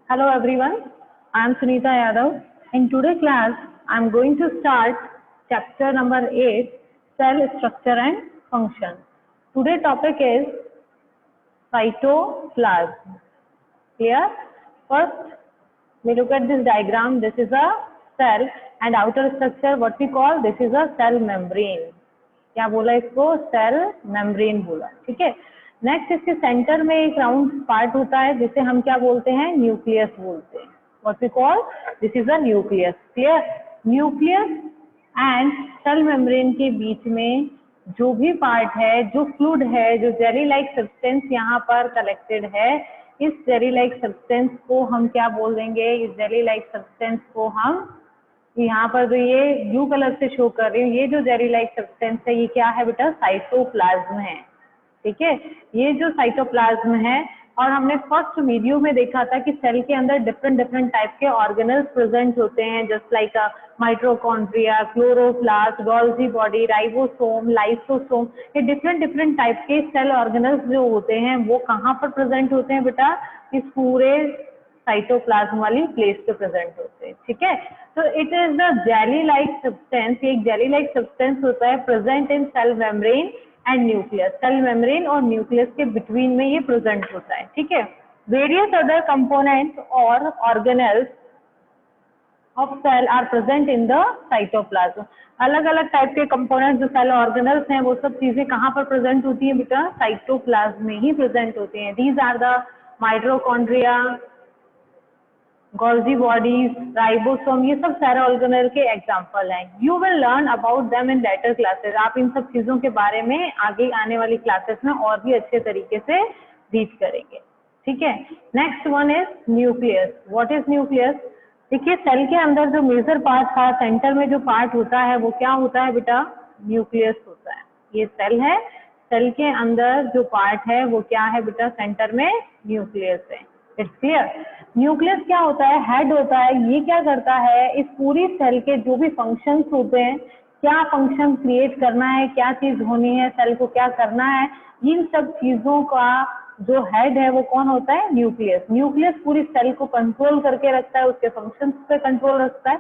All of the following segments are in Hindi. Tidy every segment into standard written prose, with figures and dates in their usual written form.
Hello everyone, I am Sunita Yadav. In today's class, I am going to start chapter number 8, Cell Structure and Function. Today's topic is cytoplasm. Clear? First, we look at this diagram. This is a cell and outer structure, what we call, this is a cell membrane. क्या बोला इसको? सेल मेम्ब्रेन बोला. ठीक है. नेक्स्ट इसके सेंटर में एक राउंड पार्ट होता है जिसे हम क्या बोलते हैं? न्यूक्लियस बोलते हैं. What we call, this is a nucleus. Clear? Nucleus and cell membrane के बीच में जो भी पार्ट है, जो फ्लूइड है, जो जेली लाइक सब्सटेंस यहाँ पर कलेक्टेड है, इस जेली लाइक सब्सटेंस को हम क्या बोल देंगे? इस जेली लाइक सब्सटेंस को हम, यहाँ पर जो ये ब्लू कलर से शो कर रही हूँ, ये जो जेली लाइक सब्सटेंस है, ये क्या है बेटा? साइटोप्लाज्म है. ठीक है. ये जो साइटोप्लाज्म है, और हमने फर्स्ट वीडियो में देखा था कि सेल के अंदर डिफरेंट टाइप के ऑर्गेनल्स प्रेजेंट होते हैं, just like mitochondria, chloroplast, Golgi body, ribosome, lysosome. ये डिफरेंट टाइप के सेल ऑर्गेनल्स जो होते हैं वो कहाँ पर प्रेजेंट होते हैं बेटा? इस पूरे साइटोप्लाज्म वाली प्लेस पे प्रेजेंट होते हैं. ठीक है. तो it is the jelly like substance. एक जेली लाइक सब्सटेंस होता है present in cell membrane and nucleus. Cell membrane और न्यूक्लियस के बिटवीन में ये प्रेजेंट होता है. ठीक है. वेरियस अदर कंपोनेंट्स और organelles of cell are present in the cytoplasm. अलग अलग टाइप के कंपोनेंट्स जो सेल ऑर्गेनल्स हैं, वो सब चीजें कहाँ पर प्रेजेंट होती है बेटा? साइटोप्लाज्म में ही प्रेजेंट होती हैं. These are the mitochondria, Golgi bodies, ribosome, ये सब सारे ऑर्गेनल के एग्जांपल हैं. You will learn about them in later classes. आप इन सब चीजों के बारे में आगे आने वाली क्लासेस में और भी अच्छे तरीके से रीड करेंगे. ठीक है. Next one is nucleus. What is nucleus? देखिए, सेल के अंदर जो मेजर पार्ट था, सेंटर में जो पार्ट होता है वो क्या होता है बेटा? न्यूक्लियस होता है. ये सेल है, सेल के अंदर जो पार्ट है वो क्या है बेटा? सेंटर में न्यूक्लियस है. It's clear. न्यूक्लियस क्या होता है? हेड होता है. ये क्या करता है? इस पूरी सेल के जो भी फंक्शंस होते हैं, क्या फंक्शन क्रिएट करना है, क्या चीज होनी है, सेल को क्या करना है, इन सब चीजों का जो हेड है वो कौन होता है? न्यूक्लियस. न्यूक्लियस पूरी सेल को कंट्रोल करके रखता है, उसके फंक्शंस पे कंट्रोल रखता है.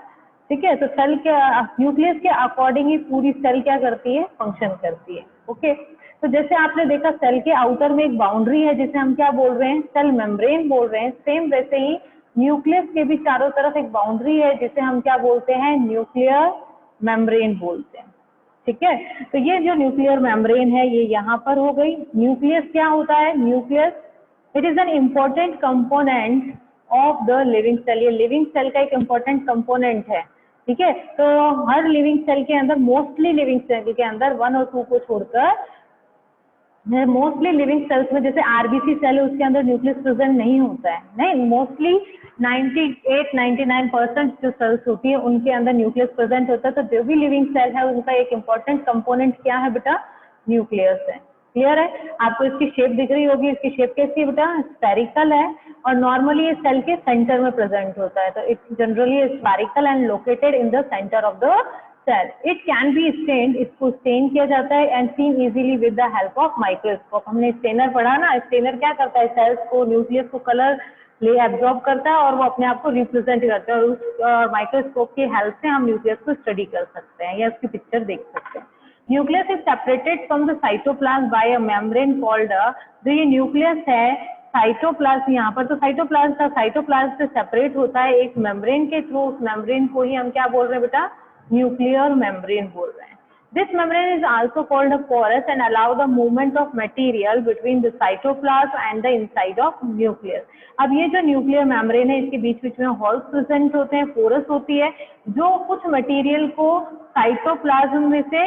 ठीक है. तो सेल के न्यूक्लियस के अकॉर्डिंग ही पूरी सेल क्या करती है? फंक्शन करती है. ओके. तो जैसे आपने देखा सेल के आउटर में एक बाउंड्री है जिसे हम क्या बोल रहे हैं? सेल मेम्ब्रेन बोल रहे हैं. सेम वैसे ही न्यूक्लियस के भी चारों तरफ एक बाउंड्री है जिसे हम क्या बोलते हैं? न्यूक्लियर मेम्ब्रेन बोलते हैं. ठीक है. तो ये जो न्यूक्लियर मेम्ब्रेन है ये यहाँ पर हो गई. न्यूक्लियस क्या होता है? Nucleus it is an important component of the living cell. ये लिविंग सेल का एक इम्पोर्टेंट कंपोनेंट है. ठीक है. तो हर लिविंग सेल के अंदर, मोस्टली लिविंग सेल के अंदर 1 और 2 को छोड़कर, मोस्टली लिविंग सेल्स में, जैसे आरबीसी सेल है उसके अंदर न्यूक्लियस प्रेजेंट नहीं होता है. नहीं, मोस्टली 98-99% जो सेल्स होती है उनके अंदर न्यूक्लियस प्रेजेंट होता है. तो जो भी लिविंग सेल है उनका एक इम्पोर्टेंट कंपोनेंट क्या है बेटा? न्यूक्लियस है. क्लियर है. आपको इसकी शेप दिख रही होगी. इसकी शेप कैसी है बेटा? स्फेरिकल है, और नॉर्मली ये सेल के सेंटर में प्रेजेंट होता है. तो it's generally spherical and located in the centre of the cell. It can be stained. इसको स्टेन किया जाता है and seen easily with the help of microscope. हमने स्टेनर पढ़ा ना. स्टेनर क्या करता है? सेल्स को, न्यूक्लियस को कलर ले एब्जॉर्ब करता है और वो अपने आप को रिप्रेजेंट करता है, और उस माइक्रोस्कोप की हेल्प से हम न्यूक्लियस को स्टडी कर सकते हैं या उसकी पिक्चर देख सकते हैं. Nucleus is separated from the cytoplasm by a membrane called, जो ये न्यूक्लियस है साइटोप्लाज्म, यहाँ पर तो साइटोप्लाज्म था, साइटोप्लाज्म से सेपरेट होता है एक मेम्ब्रेन के थ्रू. उस मेम्ब्रेन को ही हम क्या बोल रहे हैं बेटा? न्यूक्लियर मेम्ब्रेन बोल रहे हैं. This membrane is also called a porous and allow the movement of material between the cytoplasm and the inside of nucleus. अब ये जो न्यूक्लियर मेम्ब्रेन है इसके बीच बीच में होल्स प्रेजेंट होते हैं, पोरस होती है, जो कुछ मटेरियल को साइटोप्लाज्म में से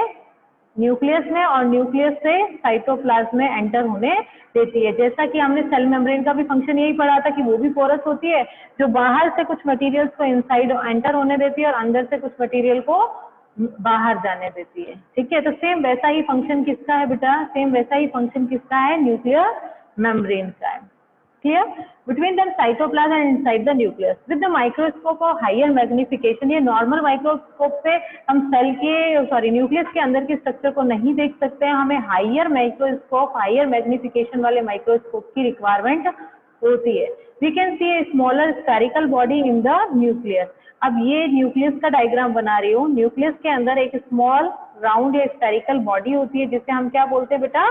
न्यूक्लियस में और न्यूक्लियस से साइटोप्लाज्म में एंटर होने देती है. जैसा कि हमने सेल मेम्ब्रेन का भी फंक्शन यही पढ़ा था कि वो भी पोरस होती है, जो बाहर से कुछ मटेरियल्स को इनसाइड एंटर होने देती है और अंदर से कुछ मटेरियल को बाहर जाने देती है. ठीक है. तो सेम वैसा ही फंक्शन किसका है बेटा? सेम वैसा ही फंक्शन किसका है? न्यूक्लियर मेम्ब्रेन का है. Clear. Between the cytoplasm and inside the nucleus with the microscope और हायर मैग्निफिकेशन. ये नॉर्मल माइक्रोस्कोप से हम सेल के न्यूक्लियस के अंदर के स्ट्रक्चर को नहीं देख सकते हैं. हमें हायर माइक्रोस्कोप, हायर मैग्निफिकेशन वाले माइक्रोस्कोप की रिक्वायरमेंट होती है. We can see a smaller spherical body in the nucleus. अब ये न्यूक्लियस का डायग्राम बना रही हूँ। न्यूक्लियस के अंदर एक स्मॉल राउंड या स्फेरिकल बॉडी होती है जिसे हम क्या बोलते हैं बेटा,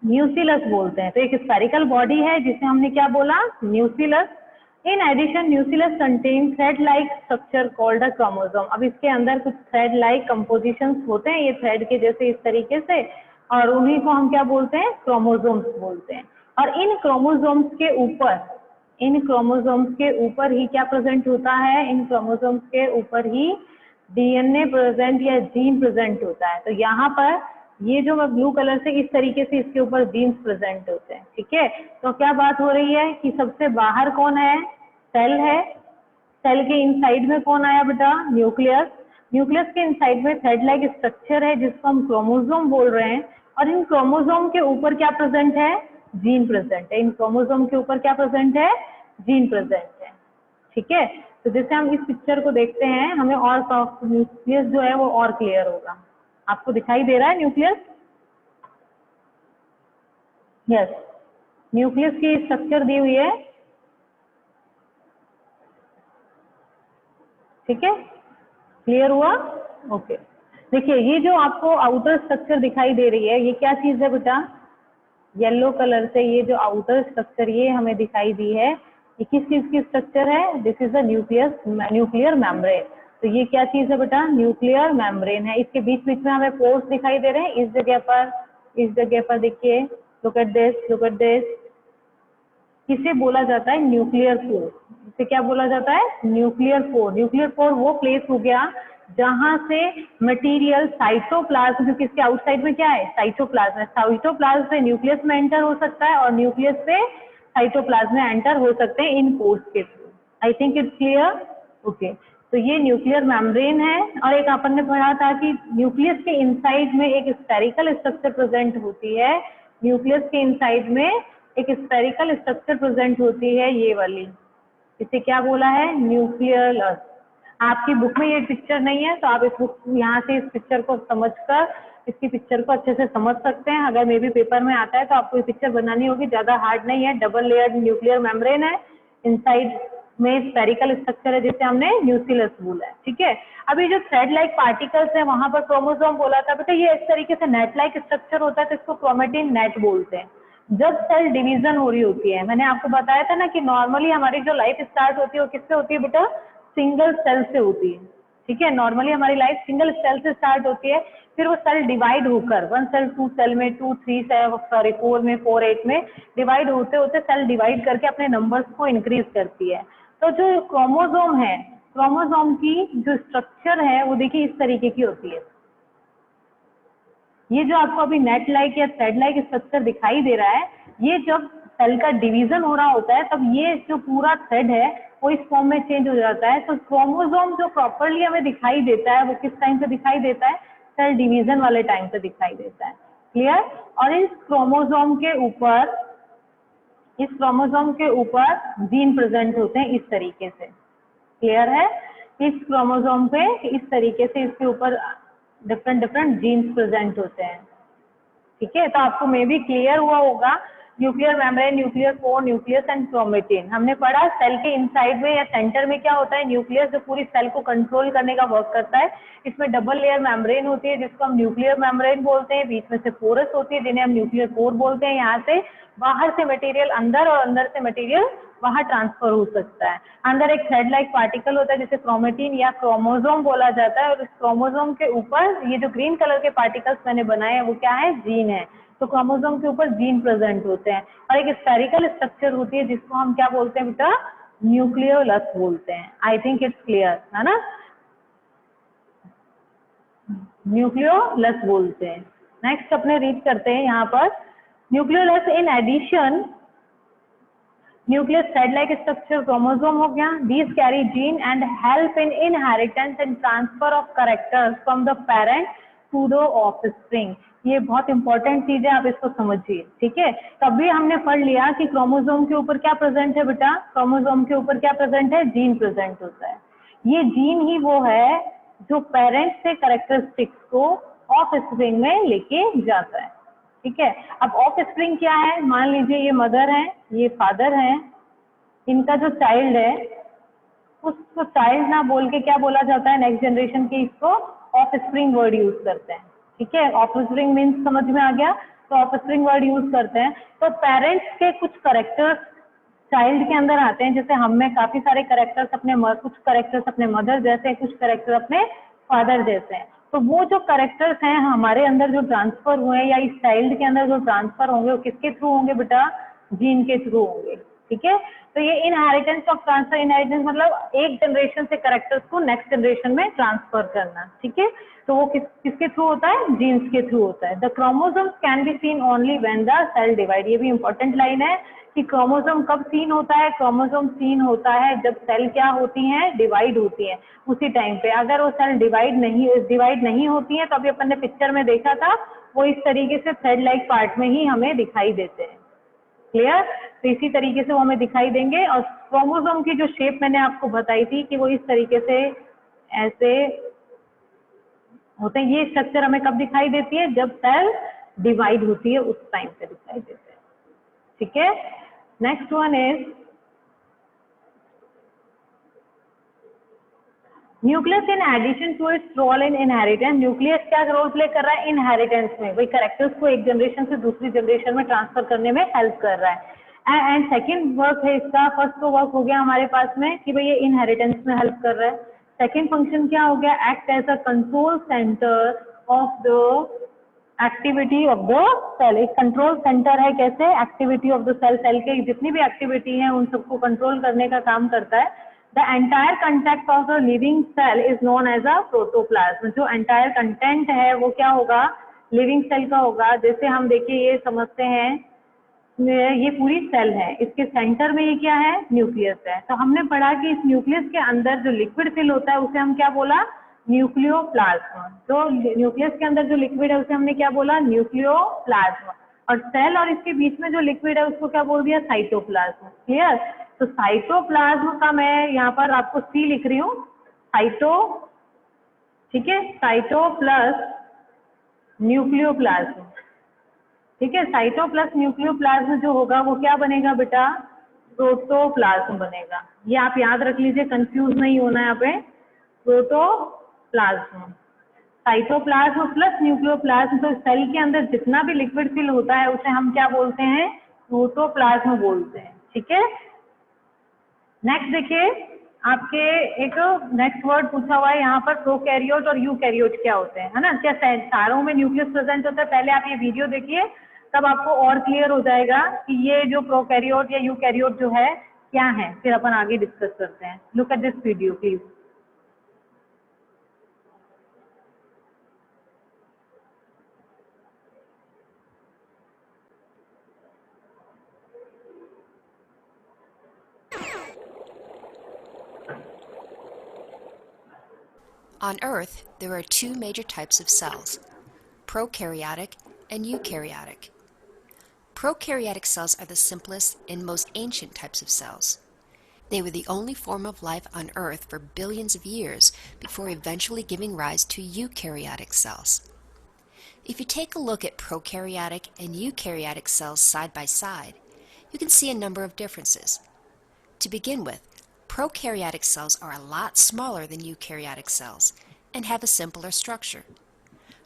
न्यूक्लियस बोलते हैं। तो एक स्फेरिकल बॉडी है जिसे हमने क्या बोला, nucleus. In addition nucleus contain thread like structure called a chromosome. अब इसके अंदर कुछ थ्रेड लाइक कंपोजिशंस होते हैं, ये थ्रेड के जैसे इस तरीके से, और उन्हीं को हम क्या बोलते हैं, क्रोमोसोम्स बोलते हैं। और इन क्रोमोसोम्स के ऊपर ही क्या प्रेजेंट होता है, इन क्रोमोसोम्स के ऊपर ही डीएनए प्रेजेंट या जीन प्रेजेंट होता है। तो यहाँ पर ये जो ब्लू कलर से इस तरीके से इसके ऊपर जीन्स प्रेजेंट होते हैं, ठीक है। तो क्या बात हो रही है कि सबसे बाहर कौन है, सेल है। सेल के इनसाइड में कौन आया बेटा, न्यूक्लियस। न्यूक्लियस के इनसाइड में थ्रेड लाइक स्ट्रक्चर है जिसको हम क्रोमोसोम बोल रहे हैं। और इन क्रोमोसोम के ऊपर क्या प्रेजेंट है, जीन प्रेजेंट है। इन क्रोमोसोम के ऊपर क्या प्रेजेंट है, जीन प्रेजेंट है, ठीक है। तो जैसे हम इस पिक्चर को देखते हैं, हमें और न्यूक्लियस जो है वो और क्लियर होगा। आपको दिखाई दे रहा है न्यूक्लियस, यस। न्यूक्लियस की स्ट्रक्चर दी हुई है, ठीक है, क्लियर हुआ, ओके। देखिए ये जो आपको आउटर स्ट्रक्चर दिखाई दे रही है, ये क्या चीज है बेटा, येलो कलर से ये जो आउटर स्ट्रक्चर ये हमें दिखाई दी है, ये किस चीज की स्ट्रक्चर है, this is the nuclear membrane. तो ये क्या चीज है बेटा, न्यूक्लियर मेम्ब्रेन है। इसके बीच बीच में हमें पोर्स दिखाई दे रहे हैं, इस जगह पर देखिए, लुक एट दिस। किसे बोला जाता है, न्यूक्लियर पोर। इसे क्या बोला जाता है, न्यूक्लियर पोर। न्यूक्लियर पोर वो प्लेस हो गया जहां से मटेरियल साइटोप्लाज्म, क्योंकि इसके आउटसाइड में क्या है, साइटोप्लाज्म है। साइटोप्लाज्म से न्यूक्लियस में एंटर हो सकता है और न्यूक्लियस से साइटोप्लाज्म में एंटर हो सकते हैं इन पोर्स के through. I think it's clear, okay. तो ये न्यूक्लियर मेम्ब्रेन है। और एक अपन ने पढ़ा था कि न्यूक्लियस के इनसाइड में एक स्फेरिकल स्ट्रक्चर प्रेजेंट होती है। न्यूक्लियस के इनसाइड में एक स्फेरिकल स्ट्रक्चर प्रेजेंट होती है, ये वाली, इसे क्या बोला है, न्यूक्लियस। आपकी बुक में ये पिक्चर नहीं है तो आप इस बुक यहाँ से इस पिक्चर को समझकर इसकी पिक्चर को अच्छे से समझ सकते हैं। अगर मे भी पेपर में आता है तो आपको ये पिक्चर बनानी होगी, ज्यादा हार्ड नहीं है। डबल लेयर्ड न्यूक्लियर मेम्ब्रेन है, इनसाइड में स्फेरिकल स्ट्रक्चर है जिसे हमने न्यूक्लियस बोला है, ठीक है। अभी जो थ्रेड लाइक पार्टिकल्स है वहां पर क्रोमोसोम बोला था बेटा, ये इस तरीके से नेट लाइक स्ट्रक्चर होता है तो इसको क्रोमेटिन नेट बोलते हैं। जब सेल डिवीजन हो रही होती है, मैंने आपको बताया था ना कि नॉर्मली हमारी जो लाइफ स्टार्ट होती है वो किससे होती है बेटा, सिंगल सेल से होती है, ठीक है। नॉर्मली हमारी लाइफ सिंगल सेल से स्टार्ट होती है, फिर वो सेल डिवाइड होकर 1 सेल 2 सेल में 2 3 4 में 4 8 में डिवाइड होते होते सेल डिवाइड करके अपने नंबर्स को इंक्रीज करती है। तो जो क्रोमोसोम है, क्रोमोसोम की जो स्ट्रक्चर है वो देखिए इस तरीके की होती है। ये जो आपको अभी नेट लाइक या थ्रेड लाइक स्ट्रक्चर दिखाई दे रहा है, ये जब सेल का डिवीजन हो रहा होता है तब ये जो पूरा थ्रेड है वो इस फॉर्म में चेंज हो जाता है। तो क्रोमोसोम जो प्रॉपरली हमें दिखाई देता है वो किस टाइम पे दिखाई देता है, सेल डिवीजन वाले टाइम पे दिखाई देता है, क्लियर। और इस क्रोमोसोम के ऊपर जीन प्रेजेंट होते हैं इस तरीके से, क्लियर है। इस क्रोमोसोम पे इस तरीके से इसके ऊपर डिफरेंट जीन्स प्रेजेंट होते हैं, ठीक है। तो आपको मे भी क्लियर हुआ होगा, nuclear membrane, nuclear pore, nucleus and chromatin. हमने पढ़ा सेल के इनसाइड में या सेंटर में क्या होता है, न्यूक्लियस जो पूरी सेल को कंट्रोल करने का वर्क करता है। इसमें डबल लेयर मेम्ब्रेन होती है जिसको हम न्यूक्लियर मेम्ब्रेन बोलते हैं, बीच में से पोरस होती है जिन्हें हम न्यूक्लियर पोर बोलते हैं। यहाँ से बाहर से मटेरियल अंदर और अंदर से मटेरियल बाहर ट्रांसफर हो सकता है। अंदर एक थ्रेड लाइक पार्टिकल होता है जिसे क्रोमेटिन या क्रोमोसोम बोला जाता है, और इस क्रोमोसोम के ऊपर ये जो ग्रीन कलर के पार्टिकल्स मैंने बनाए हैं वो क्या है, जीन है। तो क्रोमोसोम के ऊपर जीन प्रेजेंट होते हैं और एक स्फेरिकल स्ट्रक्चर होती है जिसको हम क्या बोलते हैं बेटा, न्यूक्लियोलस बोलते हैं। आई थिंक इट्स क्लियर है ना, न्यूक्लियोलस बोलते हैं। नेक्स्ट अपने रीड करते हैं यहाँ पर, nucleolus in addition, nucleus thread like structure chromosome हो गया। These carry gene and help in inheritance and transfer of characters from the parent to the offspring. ये बहुत इंपॉर्टेंट चीज है, आप इसको समझिए, ठीक है। तभी हमने पढ़ लिया कि क्रोमोसोम के ऊपर क्या प्रेजेंट है बेटा, क्रोमोसोम के ऊपर क्या प्रेजेंट है, जीन प्रेजेंट होता है। ये जीन ही वो है जो पेरेंट से कैरेक्टरिस्टिक्स को ऑफस्प्रिंग में लेके जाता है, ठीक है। अब ऑफस्प्रिंग क्या है, मान लीजिए ये मदर है, ये फादर है, इनका जो चाइल्ड है उसको चाइल्ड ना बोल के क्या बोला जाता है नेक्स्ट जनरेशन के, इसको ऑफ स्प्रिंग वर्ड यूज करते हैं। ठीक है, ऑफ स्प्रिंग मीन्स समझ में आ गया, तो ऑफ स्प्रिंग वर्ड यूज करते हैं। तो पेरेंट्स के कुछ करेक्टर्स चाइल्ड के अंदर आते हैं, जैसे हम में काफी सारे करेक्टर्स अपने कुछ करेक्टर्स अपने मदर जैसे हैं, कुछ करेक्टर अपने फादर जैसे हैं। तो वो जो करेक्टर्स हैं हमारे अंदर जो ट्रांसफर हुए हैं या इस चाइल्ड के अंदर जो ट्रांसफर होंगे वो किसके थ्रू होंगे बेटा, जीन के थ्रू होंगे। ठीक है, तो ये इनहेरिटेंस ऑफ ट्रांसफर, इनहेरिटेंस मतलब एक जनरेशन से करेक्टर्स को नेक्स्ट जनरेशन में ट्रांसफर करना। ठीक है, तो वो किसके थ्रू होता है, जीन्स के थ्रू होता है। The chromosomes can be seen only when the cell divide, ये भी इंपॉर्टेंट लाइन है कि क्रोमोसोम कब सीन होता है, क्रोमोसोम सीन होता है जब सेल क्या होती हैं, डिवाइड होती हैं, उसी टाइम पे। अगर वो सेल डिवाइड नहीं होती है तो अभी अपन ने पिक्चर में देखा था, वो इस तरीके से थ्रेड लाइक पार्ट में ही हमें दिखाई देते हैं। क्लियर, तो इसी तरीके से वो हमें दिखाई देंगे। और क्रोमोसोम की जो शेप मैंने आपको बताई थी कि वो इस तरीके से ऐसे होते हैं, ये स्ट्रक्चर हमें कब दिखाई देती है, जब सेल डिवाइड होती है उस टाइम पे दिखाई देते हैं। ठीक है, next one is nucleus in addition to its role in inheritance. Nucleus क्या रोल प्ले कर रहा है इनहेरिटेंस में, वही कैरेक्टर्स को एक जनरेशन से दूसरी जनरेशन में ट्रांसफर करने में हेल्प कर रहा है। एंड सेकंड वर्क है इसका, फर्स्ट तो वर्क हो गया हमारे पास में कि भाई ये इनहेरिटेंस में हेल्प कर रहा है। सेकंड फंक्शन क्या हो गया, act as a control centre of the activity of the cell. एक कंट्रोल सेंटर है, कैसे, activity of the cell, cell के जितनी भी एक्टिविटी है उन सबको कंट्रोल करने का काम करता है। The entire content of the living cell is known as a protoplasm. जो एंटायर कंटेंट है वो क्या होगा, लिविंग सेल का होगा। जैसे हम देखिए ये समझते हैं ये पूरी सेल है, इसके सेंटर में ये क्या है, न्यूक्लियस है। तो हमने पढ़ा कि इस न्यूक्लियस के अंदर जो लिक्विड फिल होता है उसे हम क्या बोला, न्यूक्लियोप्लाज्म। जो न्यूक्लियस के अंदर जो लिक्विड है उसे हमने क्या बोला, न्यूक्लियोप्लाज्म। और सेल और इसके बीच में जो लिक्विड है उसको क्या बोल दिया, साइटोप्लाज्म। क्लियर, तो साइटोप्लाज्म का मैं यहाँ पर आपको सी लिख रही हूँ, साइटो, ठीक है, साइटो प्लस न्यूक्लियोप्लाज्म। ठीक है, साइटो प्लस न्यूक्लियोप्लाज्म जो होगा वो क्या बनेगा बेटा, प्रोटोप्लाज्म बनेगा। ये आप याद रख लीजिए, कंफ्यूज नहीं होना है यहाँ पे, प्रोटोप्लाज्म। साइटोप्लाज्म प्लस न्यूक्लियोप्लाज्म, तो सेल के अंदर जितना भी लिक्विड फिल होता है उसे हम क्या बोलते हैं, प्रोटोप्लाज्म बोलते हैं। ठीक है, नेक्स्ट देखिए आपके एक नेक्स्ट वर्ड पूछा हुआ है यहाँ पर, प्रोकैरियोट और यूकैरियोट क्या होते हैं, है ना। क्या सारों में न्यूक्लियस प्रेजेंट होता है, पहले आप ये वीडियो देखिए तब आपको और क्लियर हो जाएगा कि ये जो प्रोकैरियोट या यूकैरियोट जो है क्या है, फिर अपन आगे डिस्कस करते हैं। Look at this video please. On Earth, there are two major types of cells, prokaryotic and eukaryotic. Prokaryotic cells are the simplest and most ancient types of cells. They were the only form of life on Earth for billions of years before eventually giving rise to eukaryotic cells. If you take a look at prokaryotic and eukaryotic cells side by side, you can see a number of differences. To begin with, prokaryotic cells are a lot smaller than eukaryotic cells and have a simpler structure.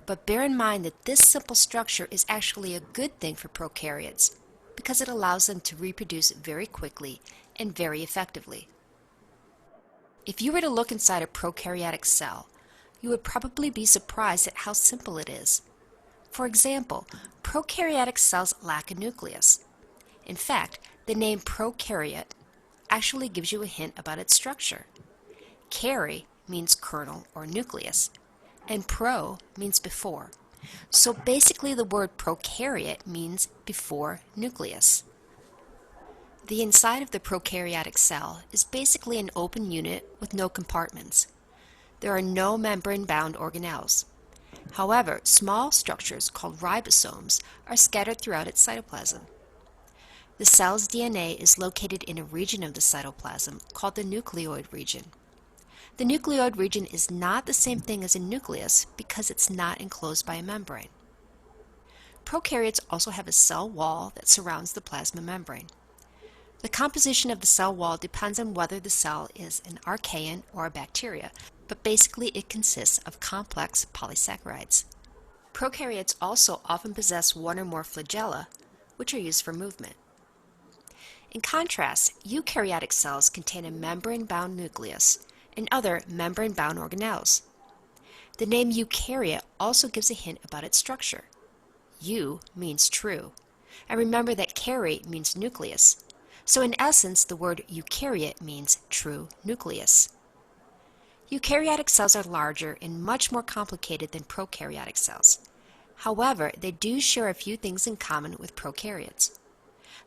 But bear in mind that this simple structure is actually a good thing for prokaryotes because it allows them to reproduce very quickly and very effectively. If you were to look inside a prokaryotic cell, you would probably be surprised at how simple it is. For example, prokaryotic cells lack a nucleus. In fact, the name prokaryote actually gives you a hint about its structure. Kary means kernel or nucleus, and pro means before. So basically the word prokaryote means before nucleus. The inside of the prokaryotic cell is basically an open unit with no compartments. There are no membrane-bound organelles. However, small structures called ribosomes are scattered throughout its cytoplasm. The cell's DNA is located in a region of the cytoplasm called the nucleoid region. The nucleoid region is not the same thing as a nucleus because it's not enclosed by a membrane. Prokaryotes also have a cell wall that surrounds the plasma membrane. The composition of the cell wall depends on whether the cell is an archaean or a bacteria, but basically it consists of complex polysaccharides. Prokaryotes also often possess one or more flagella, which are used for movement. In contrast, eukaryotic cells contain a membrane-bound nucleus and other membrane-bound organelles. The name eukaryote also gives a hint about its structure. Eu means true, and remember that karyote means nucleus, so in essence the word eukaryote means true nucleus. Eukaryotic cells are larger and much more complicated than prokaryotic cells. However, they do share a few things in common with prokaryotes.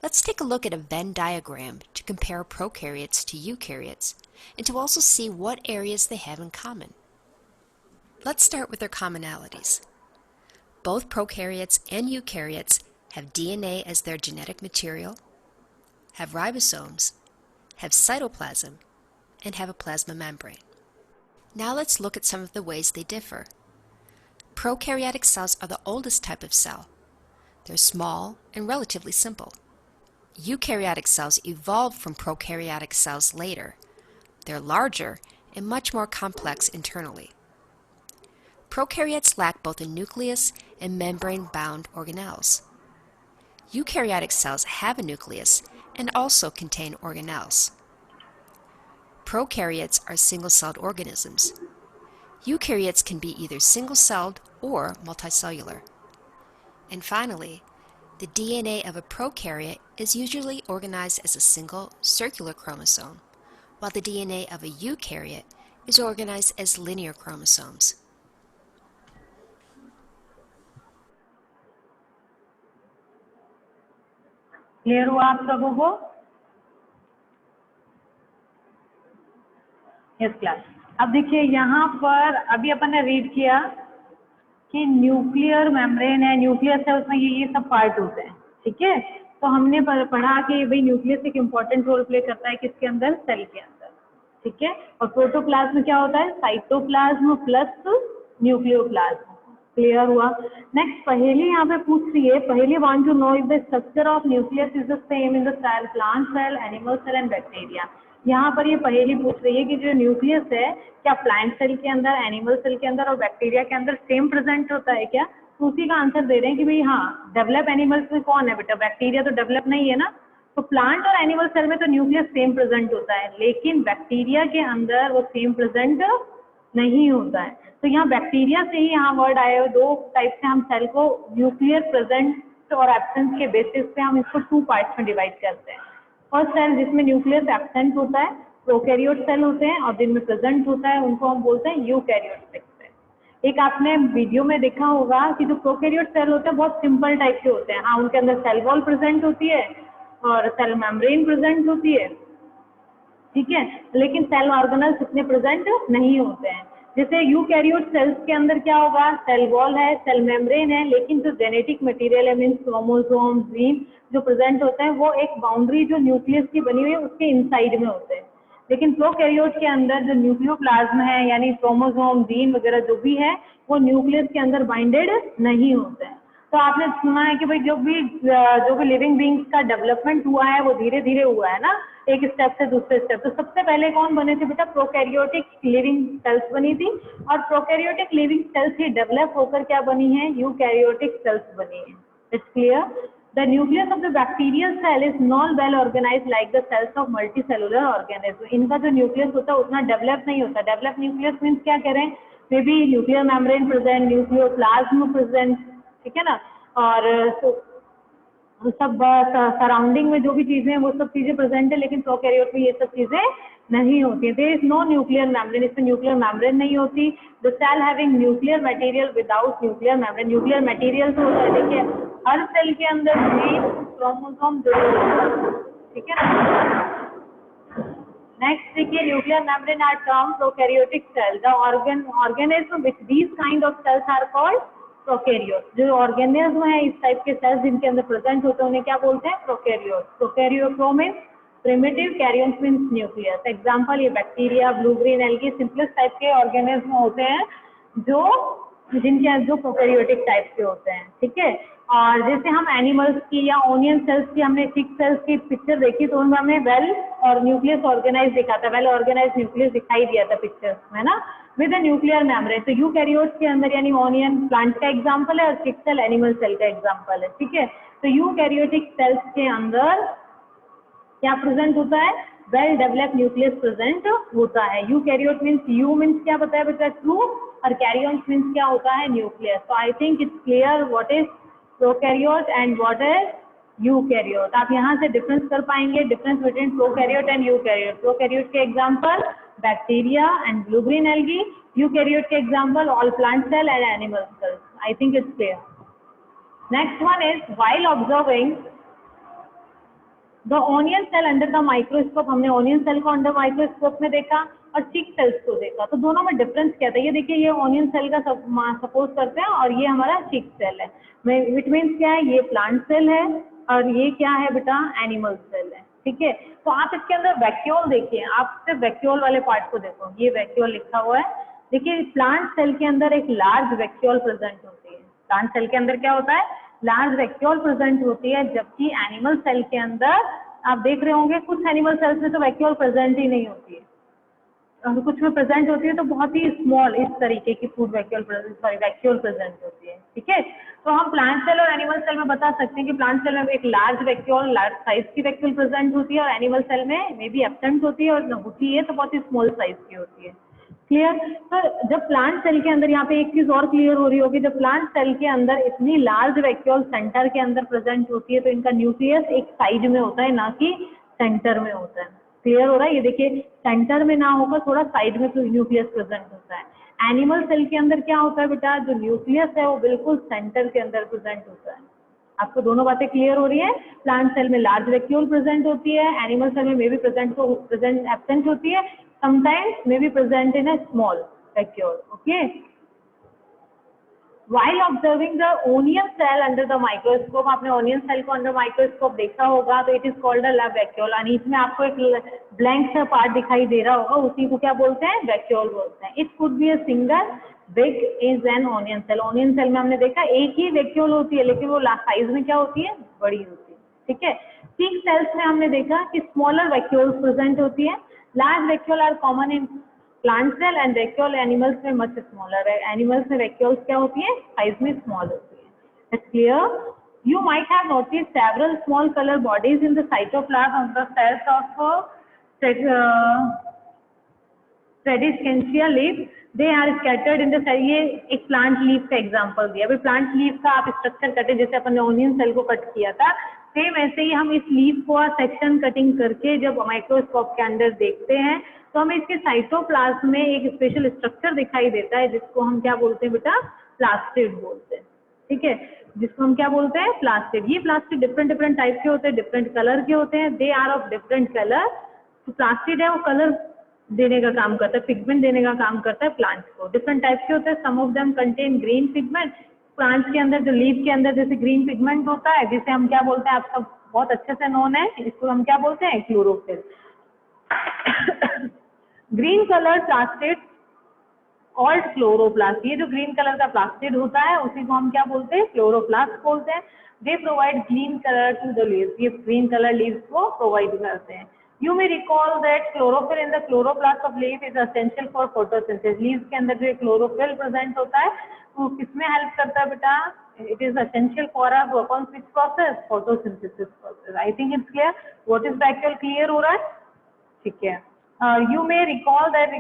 Let's take a look at a Venn diagram to compare prokaryotes to eukaryotes and to also see what areas they have in common. Let's start with their commonalities. Both prokaryotes and eukaryotes have DNA as their genetic material, have ribosomes, have cytoplasm, and have a plasma membrane. Now let's look at some of the ways they differ. Prokaryotic cells are the oldest type of cell. They're small and relatively simple. Eukaryotic cells evolved from prokaryotic cells later. They're larger and much more complex internally. Prokaryotes lack both a nucleus and membrane-bound organelles. Eukaryotic cells have a nucleus and also contain organelles. Prokaryotes are single-celled organisms. Eukaryotes can be either single-celled or multicellular. And finally, the DNA of a prokaryote is usually organized as a single circular chromosome, while the DNA of a eukaryote is organized as linear chromosomes. Clear हुआ आप सबों को? Yes class. अब देखिए यहाँ पर अभी अपन ने रीड किया कि न्यूक्लियर मेम्ब्रेन है, न्यूक्लियस है, उसमें ये सब पार्ट होते हैं, ठीक है। तो हमने पढ़ा कि भाई न्यूक्लियस एक इम्पॉर्टेंट रोल प्ले करता है किसके अंदर, सेल के अंदर, ठीक है। और प्रोटोप्लाज्म क्या होता है, साइटोप्लाज्म प्लस न्यूक्लियोप्लाज्म। क्लियर हुआ। नेक्स्ट पहेली यहाँ पे पूछ रही है, Paheli want to know if the structure of nucleus is the same in the cell, plant cell, animal cell and bacteria. यहाँ पर ये पहेली पूछ रही है कि जो न्यूक्लियस है क्या प्लांट सेल के अंदर, एनिमल सेल के अंदर और बैक्टीरिया के अंदर सेम प्रेजेंट होता है क्या। तो उसी का आंसर दे रहे हैं कि भाई हाँ, डेवलप एनिमल्स में कौन है बेटा, बैक्टीरिया तो डेवलप नहीं है ना। तो प्लांट और एनिमल सेल में तो न्यूक्लियस सेम प्रेजेंट होता है, लेकिन बैक्टीरिया के अंदर वो सेम प्रेजेंट नहीं होता है। तो यहाँ बैक्टीरिया से ही यहाँ वर्ड आए हुए, दो टाइप से हम सेल को न्यूक्लियर प्रेजेंट और एब्सेंस के बेसिस पे हम इसको 2 पार्ट्स में डिवाइड करते हैं। फर्स्ट सेल जिसमें न्यूक्लियस एब्सेंट होता है, प्रोकैरियोट सेल होते हैं, और जिनमें प्रेजेंट होता है उनको हम बोलते हैं यूकैरियोट सेल। एक आपने वीडियो में देखा होगा कि जो प्रोकैरियोट सेल होते हैं बहुत सिंपल टाइप के होते हैं। हाँ, उनके अंदर सेल वॉल प्रेजेंट होती है और सेल मेम्ब्रेन प्रेजेंट होती है, ठीक है, लेकिन सेल ऑर्गेनल्स इतने प्रेजेंट नहीं होते हैं। जैसे यूकैरियोट सेल्स के अंदर क्या होगा, सेल वॉल है, सेल मेम्ब्रेन है, लेकिन जो जेनेटिक मटेरियल है मीन्स क्रोमोसोम, जीन जो प्रेजेंट होते हैं वो एक बाउंड्री जो न्यूक्लियस की बनी हुई है उसके इनसाइड में होते हैं। लेकिन प्रोकैरियोट के अंदर जो न्यूक्लियोप्लाज्म है यानी क्रोमोसोम, जीन वगैरह जो भी है वो न्यूक्लियस के अंदर बाइंडेड नहीं होते हैं। तो आपने सुना है कि भाई जो भी लिविंग बींग्स का डेवलपमेंट हुआ है वो धीरे धीरे हुआ है ना, एक स्टेप से दूसरे स्टेप। तो सबसे पहले कौन बने थे बेटा, प्रोकैरियोटिक लिविंग सेल्स बनी थी, और प्रोकैरियोटिक लिविंग सेल्स ही डेवलप होकर क्या बनी है, यूकैरियोटिक सेल्स बनी है। It's clear. The nucleus of the bacterial cell is not well organised like the cells of multicellular organism. इनका जो न्यूक्लियस होता है उतना डेवलप नहीं होता। डेवलप न्यूक्लियस मीन्स क्या कह रहे हैं, may be nuclear membrane present, nucleoplasm present, ठीक है ना, और सब सराउंडिंग में जो भी चीजें हैं वो सब चीजें प्रेजेंट है, लेकिन प्रोकैरियोट में ये सब चीजें नहीं होती है। There is no nuclear membrane, इसमें न्यूक्लियर मेम्ब्रेन नहीं होती। The cell having nuclear material without nuclear membrane. Nuclear material तो होता है, देखिए हर सेल के अंदर जीन, क्रोमोसोम जुड़े होते हैं, ठीक है ना। नेक्स्ट देखिए, nuclear membrane are term prokaryotic cell. The organism which these kind of cells are called prokaryote. जो ऑर्गेनिज्म है इस टाइप के सेल्स जिनके अंदर प्रेजेंट होते हैं उन्हें क्या बोलते हैं, prokaryote. Prokaryote means primitive, karyons means nucleus. Example ये bacteria, blue green algae simplest type के ऑर्गेनिज्म होते हैं जो प्रोकैरियोटिक टाइप के होते हैं, ठीक है। और जैसे हम एनिमल्स की या ओनियन सेल्स की हमने चिक सेल्स की पिक्चर देखी तो उनमें हमें वेल और न्यूक्लियस ऑर्गेनाइज दिखा था, वेल ऑर्गेनाइज न्यूक्लियस दिखाई दिया था पिक्चर्स में ना, विद अ न्यूक्लियर मेम्ब्रेन। तो यूकैरियोट्स के अंदर यानी ओनियन प्लांट का एग्जांपल है और चिक सेल एनिमल सेल का एग्जांपल है, ठीक है। तो यूकैरियोटिक सेल्स के अंदर क्या प्रेजेंट होता है, वेल डेवलप्ड न्यूक्लियस प्रेजेंट होता है। यूकैरियोट मीन्स यू मीन्स क्या बताया बेटा, ट्रू, और कैरियन मीन्स क्या होता है, न्यूक्लियस। तो I think it's clear what is prokaryote and what is eukaryote. आप यहाँ से डिफरेंस कर पाएंगे, difference between prokaryote and eukaryote. Prokaryote के example bacteria and blue green algae, eukaryote के example all plant cell and animal cells. I think it's clear. Next one is while observing the onion cell under the microscope. हमने ओनियन सेल को अंडर माइक्रोस्कोप में देखा और चिक सेल्स को देखा, तो दोनों में डिफरेंस क्या था। ये देखिए, ये ओनियन सेल का सपोज करते हैं और ये हमारा चिक सेल है। इट मीन्स क्या है, ये प्लांट सेल है और ये क्या है बेटा, एनिमल सेल है, ठीक है। तो आप इसके अंदर वैक्यूल देखिए, आप सिर्फ वैक्यूल वाले पार्ट को देखो, ये वैक्यूल लिखा हुआ है। देखिए प्लांट सेल के अंदर एक लार्ज वैक्यूल प्रेजेंट होती है। प्लांट सेल के अंदर क्या होता है, लार्ज वैक्यूल प्रेजेंट होती है, जबकि एनिमल सेल के अंदर आप देख रहे होंगे कुछ एनिमल सेल्स में तो वैक्यूल प्रेजेंट ही नहीं होती है, और कुछ में प्रेजेंट होती है तो बहुत ही स्मॉल इस तरीके की फूड वैक्यूल प्रेजेंट होती है, ठीक है। तो हम प्लांट सेल और एनिमल सेल में बता सकते हैं कि प्लांट सेल में एक लार्ज साइज की वैक्यूल प्रेजेंट होती है और एनिमल सेल में मे बी एब्सेंट होती है, और होती है तो बहुत ही स्मॉल साइज की होती है, क्लियर। तो जब प्लांट सेल के अंदर, यहाँ पे एक चीज और क्लियर हो रही होगी, जब प्लांट सेल के अंदर इतनी लार्ज वैक्यूल सेंटर के अंदर प्रेजेंट होती है तो इनका न्यूक्लियस एक साइड में होता है, ना कि सेंटर में होता है। क्लियर हो रहा है, ये देखिए सेंटर में ना होकर थोड़ा साइड में न्यूक्लियस प्रेजेंट होता है। एनिमल सेल के अंदर क्या होता है बेटा, जो न्यूक्लियस है वो बिल्कुल सेंटर के अंदर प्रेजेंट होता है। आपको दोनों बातें क्लियर हो रही है। प्लांट सेल में लार्ज वैक्यूल प्रेजेंट होती है, एनिमल सेल में मे बी प्रेजेंट एब्सेंट होती है, sometimes may be present in a small vacuole, okay. While observing the onion cell under the microscope, आपने onion cell को under microscope देखा होगा, तो it is called a lab vacuole। और इसमें आपको एक blank सा पार्ट दिखाई दे रहा होगा, उसी को क्या बोलते हैं, vacuole बोलते हैं। It could be a single big is an onion cell। onion cell में हमने देखा एक ही vacuole होती है, लेकिन वो साइज में क्या होती है, बड़ी होती है, ठीक है। चिक सेल्स में हमने देखा कि स्मॉलर वैक्यूल्स प्रेजेंट होती है। Large vacuole are common in plant cell and vacuole animals में much smaller है। Animals में vacuoles क्या होती है, साइज में स्मॉल होती है। That's clear? You might have noticed several small color bodies in the cytoplasm of the cells of Bradyscanthia leaf. They are scattered in the cell। ये एक प्लांट लीफ का एग्जांपल दिया। अभी प्लांट लीफ का आप स्ट्रक्चर कटे, जैसे अपन ने ओनियन सेल को कट किया था, सेम ऐसे ही हम इस लीफ को सेक्शन कटिंग करके जब माइक्रोस्कोप के अंदर देखते हैं तो हमें इसके साइटोप्लाज्म में एक स्पेशल स्ट्रक्चर दिखाई देता है, जिसको हम क्या बोलते हैं बेटा, प्लास्टिड बोलते हैं, ठीक है। जिसको हम क्या बोलते हैं, प्लास्टिड। ये प्लास्टिड डिफरेंट टाइप के होते हैं, डिफरेंट कलर के होते हैं। They are of different colour. तो प्लास्टिड है वो कलर देने का काम करता है, पिगमेंट देने का काम करता है प्लांट को। डिफरेंट टाइप के होते हैं। Some of them contain green pigment. Plants के अंदर जो लीफ के अंदर जैसे ग्रीन पिगमेंट होता है, जिसे हम क्या बोलते हैं, आप सब बहुत अच्छे से नोन है, इसको हम क्या बोलते हैं, chlorophyll. Green colour plastid called chloroplast. ये जो ग्रीन कलर का प्लास्टिड होता है उसी को हम क्या बोलते हैं, क्लोरोप्लास्ट बोलते हैं। They provide green colour to the leaves. ये ग्रीन कलर लीव्स को प्रोवाइड करते हैं। You may recall that chlorophyll in the chloroplast of leaf is essential for photosynthesis। Leaves के अंदर जो chlorophyll present होता है वो किसमें हेल्प करता है बेटा, it is essential for our work on which process, photosynthesis process। I think it's clear। What is vacuole clear हो रहा है, ठीक है। You may recall that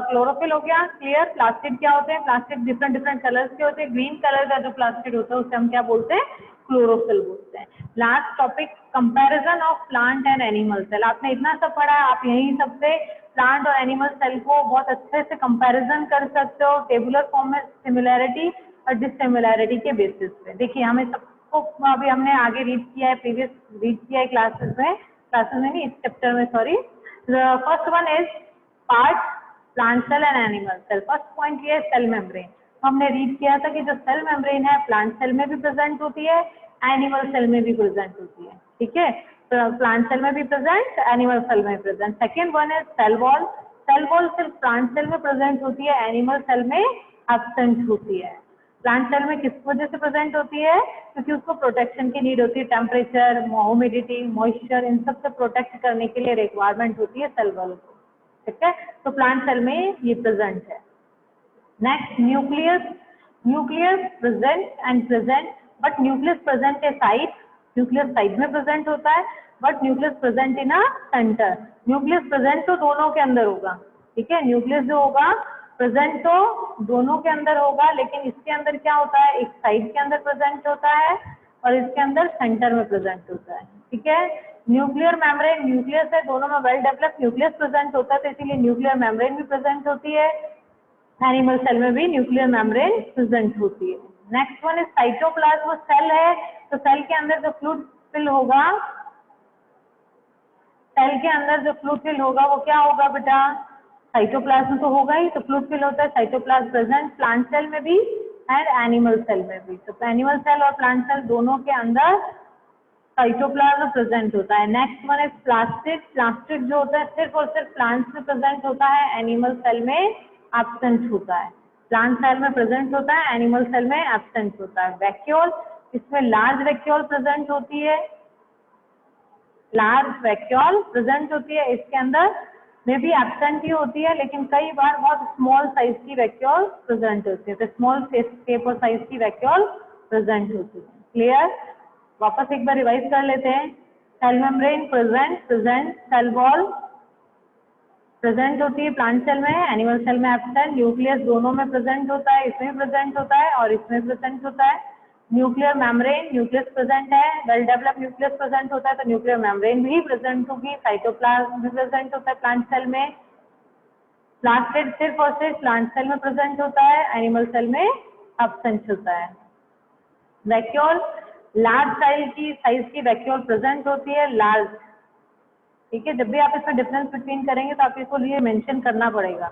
chlorophyll हो गया clear। प्लास्टिड क्या होते हैं, प्लास्टिड डिफरेंट कलर्स के होते हैं। ग्रीन कलर का जो प्लास्टिड होता है उसे हम क्या बोलते हैं, क्लोरोफिल बोलते हैं। Last topic, comparison of plant and animal cell. आपने इतना सब पढ़ा है, आप यहीं सबसे प्लांट और एनिमल सेल को बहुत अच्छे से कंपैरिजन कर सकते हो टेबुलर फॉर्म में, सिमिलैरिटी और डिससिमिलैरिटी के बेसिस पे। देखिए हमें सबको अभी हमने आगे रीड किया है, प्रीवियस रीड किया है क्लासेस में नहीं, इस चैप्टर में, sorry. First one is part plant cell and animal cell. First point ये है सेल मेम्ब्रेन। हमने रीड किया था कि जो सेल मेम्ब्रेन है प्लांट सेल में भी प्रेजेंट होती है, एनिमल सेल में भी प्रेजेंट होती है, ठीक है। प्लांट सेल में भी प्रेजेंट, एनिमल सेल में प्रेजेंट। सेकेंड वन है सेल वॉल। सेल वॉल सिर्फ प्लांट सेल में प्रेजेंट होती है, एनिमल सेल में एब्सेंट होती है। प्लांट सेल में किस वजह से प्रेजेंट होती है? क्योंकि उसको प्रोटेक्शन की नीड होती है, टेम्परेचर, ह्यूमिडिटी, मॉइस्चर, इन सब से प्रोटेक्ट करने के लिए रिक्वायरमेंट होती है सेल वॉल को, ठीक है। तो प्लांट सेल में ये प्रेजेंट है। Next nucleus, nucleus present but nucleus present A side, nucleus side में प्रेजेंट होता है but nucleus present in a centre. Nucleus present तो दोनों के अंदर होगा, ठीक है, न्यूक्लियस जो होगा प्रेजेंट तो दोनों के अंदर होगा, लेकिन इसके अंदर क्या होता है, एक साइड के अंदर प्रेजेंट होता है और इसके अंदर सेंटर में प्रेजेंट होता है, ठीक है। न्यूक्लियर मेम्ब्रेन, न्यूक्लियस है, दोनों में वेल डेवलप्ड न्यूक्लियस प्रेजेंट होता है, तो इसीलिए न्यूक्लियर मेम्ब्रेन भी प्रेजेंट होती है। एनिमल सेल में भी न्यूक्लियर मेम्ब्रेन प्रेजेंट होती है। Next one is cytoplasm, cell है तो सेल के अंदर जो फ्लूइड फिल होगा, सेल के अंदर जो फ्लूइड फिल होगा वो क्या होगा बेटा, साइटोप्लाज्म तो होगा ही, तो फ्लूइड फिल होता है, साइटोप्लाज्म प्रेजेंट प्लांट सेल में भी एंड एनिमल सेल में भी। तो एनिमल सेल और प्लांट सेल दोनों के अंदर साइटोप्लाज्म प्रेजेंट होता है। Next one is plastid, plastid जो होता है सिर्फ और सिर्फ प्लांट्स में प्रेजेंट होता है, एनिमल सेल में एब्सेंट होता है। प्लांट सेल में प्रेजेंट होता है, एनिमल सेल में एब्सेंट होता है। वैक्यूल, इसमें लार्ज वैक्यूल प्रेजेंट होती है, लार्ज वैक्यूल प्रेजेंट होती है, इसके अंदर में भी एब्सेंट ही होती है, लेकिन कई बार बहुत स्मॉल साइज की वैक्यूल प्रेजेंट होती है, तो स्मॉल शेप और साइज की वैक्यूल प्रेजेंट होती है। क्लियर? वापस एक बार रिवाइज कर लेते हैं। Cell membrane present, cell wall present होती है प्लांट सेल में, एनिमल सेल में एब्सेंट, न्यूक्लियस दोनों में प्रेजेंट होता है, इसमें प्रेजेंट होता है और इसमें प्रेजेंट होता है। न्यूक्लियर मेम्ब्रेन, न्यूक्लियस प्रेजेंट है, वेल डेवलप्ड न्यूक्लियस प्रेजेंट होता है, तो न्यूक्लियर मेम्ब्रेन भी प्रेजेंट होगी। साइटोप्लाज्म भी प्रेजेंट होता है प्लांट सेल में। प्लास्टिड सिर्फ और सिर्फ प्लांट सेल में प्रेजेंट होता है, एनिमल सेल में एब्सेंट होता है। वैक्यूल, लार्ज साइज की वैक्यूल प्रेजेंट होती है, लार्ज, ठीक है। जब भी आप इसमें डिफरेंस बिटवीन करेंगे तो आप इसको लिए मेंशन करना पड़ेगा।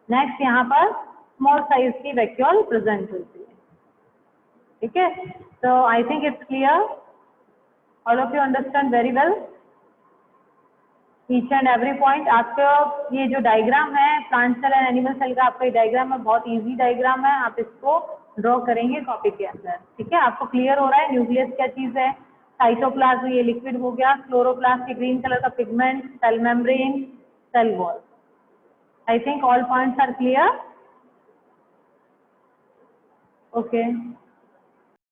नेक्स्ट यहाँ पर स्मॉल साइज की वैक्यूल प्रेजेंट होती है, ठीक है। तो I think it's clear, all of you understand very well each and every point. आपका ये जो डायग्राम है plant cell and animal cell का, आपका ये डायग्राम है, बहुत इजी डायग्राम है, आप इसको ड्रॉ करेंगे कॉपी के अंदर, ठीक है। आपको क्लियर हो रहा है न्यूक्लियस क्या चीज है, साइटोप्लाज्म ये लिक्विड हो गया, क्लोरोप्लास्ट ये ग्रीन कलर का pigment, cell membrane, cell wall. I think all points are clear, okay.